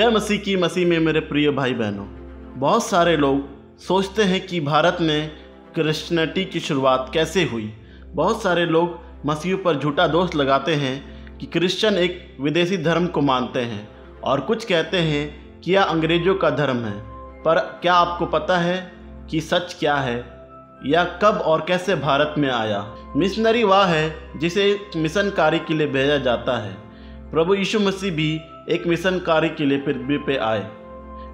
जय मसीह की मसीह में मेरे प्रिय भाई बहनों। बहुत सारे लोग सोचते हैं कि भारत में क्रिश्चियनिटी की शुरुआत कैसे हुई। बहुत सारे लोग मसीह पर झूठा दोष लगाते हैं कि क्रिश्चियन एक विदेशी धर्म को मानते हैं और कुछ कहते हैं कि यह अंग्रेज़ों का धर्म है। पर क्या आपको पता है कि सच क्या है या कब और कैसे भारत में आया? मिशनरी वह है जिसे मिशन कार्य के लिए भेजा जाता है। प्रभु यीशु मसीह भी एक मिशन कार्य के लिए पृथ्वी पे आए।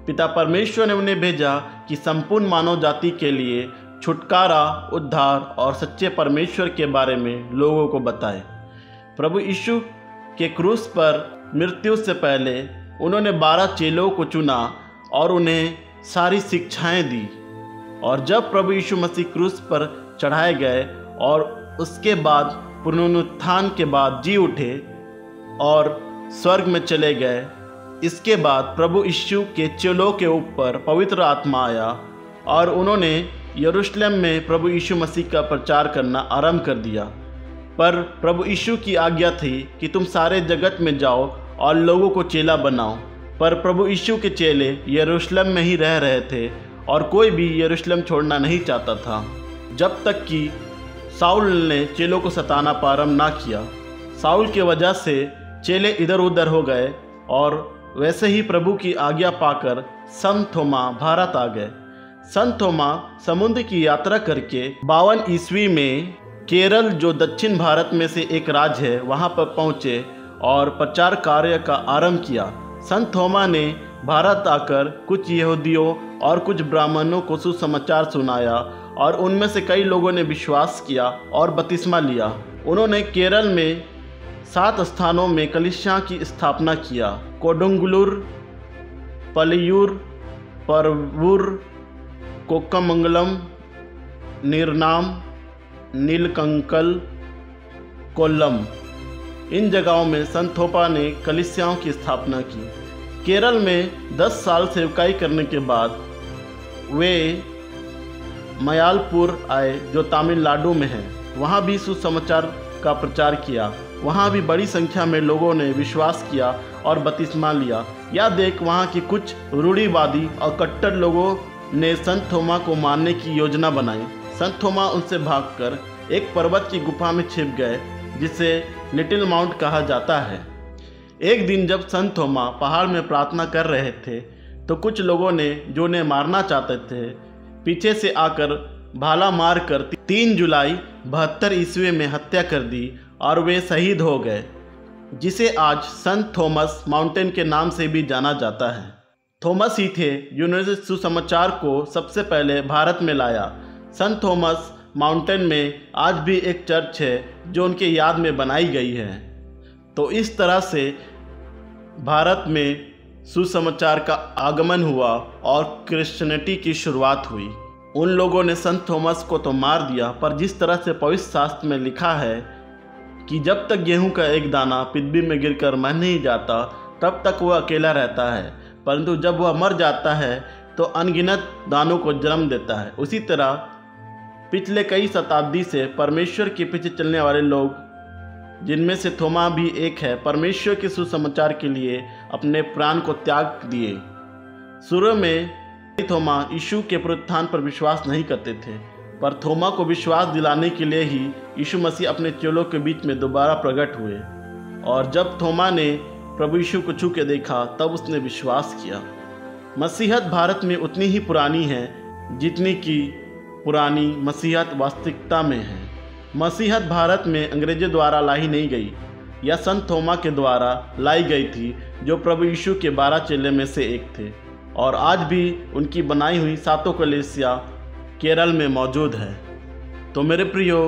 पिता परमेश्वर ने उन्हें भेजा कि संपूर्ण मानव जाति के लिए छुटकारा, उद्धार और सच्चे परमेश्वर के बारे में लोगों को बताए। प्रभु यीशु के क्रूस पर मृत्यु से पहले उन्होंने 12 चेलों को चुना और उन्हें सारी शिक्षाएं दी। और जब प्रभु यीशु मसीह क्रूस पर चढ़ाए गए और उसके बाद पुनरुत्थान के बाद जी उठे और स्वर्ग में चले गए, इसके बाद प्रभु यीशु के चेलों के ऊपर पवित्र आत्मा आया और उन्होंने यरूशलेम में प्रभु यीशु मसीह का प्रचार करना आरंभ कर दिया। पर प्रभु यीशु की आज्ञा थी कि तुम सारे जगत में जाओ और लोगों को चेला बनाओ। पर प्रभु यीशु के चेले यरूशलेम में ही रह रहे थे और कोई भी यरूशलेम छोड़ना नहीं चाहता था, जब तक कि साउल ने चेलों को सताना प्रारंभ ना किया। साउल की वजह से चेले इधर उधर हो गए और वैसे ही प्रभु की आज्ञा पाकर संत थोमा भारत आ गए। संत थोमा समुद्र की यात्रा करके 52 ईस्वी में केरल, जो दक्षिण भारत में से एक राज्य है, वहाँ पर पहुँचे और प्रचार कार्य का आरंभ किया। संत थोमा ने भारत आकर कुछ यहूदियों और कुछ ब्राह्मणों को सुसमाचार सुनाया और उनमें से कई लोगों ने विश्वास किया और बपतिस्मा लिया। उन्होंने केरल में 7 स्थानों में कलीसिया की स्थापना किया: कोडुंगलूर, पलियूर, परवूर, कोक्कामंगलम, निर्नाम, नीलकंकल, कोल्लम। इन जगहों में संत थोमा ने कलीसियाओं की स्थापना की। केरल में 10 साल सेवकाई करने के बाद वे मयालपुर आए, जो तमिलनाडु में है। वहाँ भी सुसमाचार का प्रचार किया। वहाँ भी बड़ी संख्या में लोगों ने विश्वास किया और बपतिस्मा लिया। यह देख वहाँ की कुछ रूढ़िवादी और कट्टर लोगों ने संत थोमा को मारने की योजना बनाई। संत थोमा उनसे भागकर एक पर्वत की गुफा में छिप गए, जिसे लिटिल माउंट कहा जाता है। एक दिन जब संत थोमा पहाड़ में प्रार्थना कर रहे थे तो कुछ लोगों ने, जो उन्हें मारना चाहते थे, पीछे से आकर भाला मारकर 3 जुलाई 72 ईस्वी में हत्या कर दी और वे शहीद हो गए, जिसे आज संत थॉमस माउंटेन के नाम से भी जाना जाता है। थॉमस ही थे जिन्होंने सुसमाचार को सबसे पहले भारत में लाया। संत थॉमस माउंटेन में आज भी एक चर्च है जो उनके याद में बनाई गई है। तो इस तरह से भारत में सुसमाचार का आगमन हुआ और क्रिश्चियनिटी की शुरुआत हुई। उन लोगों ने संत थॉमस को तो मार दिया, पर जिस तरह से पवित्र शास्त्र में लिखा है कि जब तक गेहूं का एक दाना पृथ्वी में गिरकर मर नहीं जाता, तब तक वह अकेला रहता है, परंतु जब वह मर जाता है तो अनगिनत दानों को जन्म देता है। उसी तरह पिछले कई शताब्दी से परमेश्वर के पीछे चलने वाले लोग, जिनमें से थोमा भी एक है, परमेश्वर के सुसमाचार के लिए अपने प्राण को त्याग दिए। शुरू में थोमा यीशु के पुनरुत्थान पर विश्वास नहीं करते थे, पर थोमा को विश्वास दिलाने के लिए ही यीशु मसीह अपने चेलों के बीच में दोबारा प्रकट हुए। और जब थोमा ने प्रभु यीशु को छू के देखा, तब उसने विश्वास किया। मसीहत भारत में उतनी ही पुरानी है जितनी कि पुरानी मसीहत वास्तविकता में है। मसीहत भारत में अंग्रेजों द्वारा लाई नहीं गई, यह संत थोमा के द्वारा लाई गई थी, जो प्रभु यीशु के 12 चेले में से एक थे। और आज भी उनकी बनाई हुई 7 कलीसिया केरल में मौजूद है। तो मेरे प्रियो,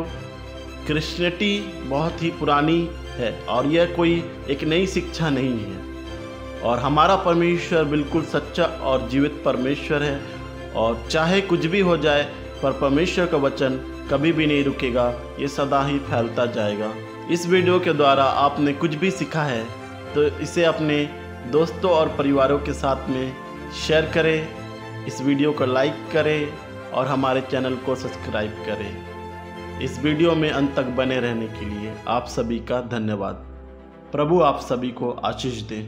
क्रिश्चियनिटी बहुत ही पुरानी है और यह कोई एक नई शिक्षा नहीं है। और हमारा परमेश्वर बिल्कुल सच्चा और जीवित परमेश्वर है, और चाहे कुछ भी हो जाए, पर परमेश्वर का वचन कभी भी नहीं रुकेगा, ये सदा ही फैलता जाएगा। इस वीडियो के द्वारा आपने कुछ भी सीखा है तो इसे अपने दोस्तों और परिवारों के साथ में शेयर करें, इस वीडियो को लाइक करें और हमारे चैनल को सब्सक्राइब करें। इस वीडियो में अंत तक बने रहने के लिए आप सभी का धन्यवाद। प्रभु आप सभी को आशीष दे।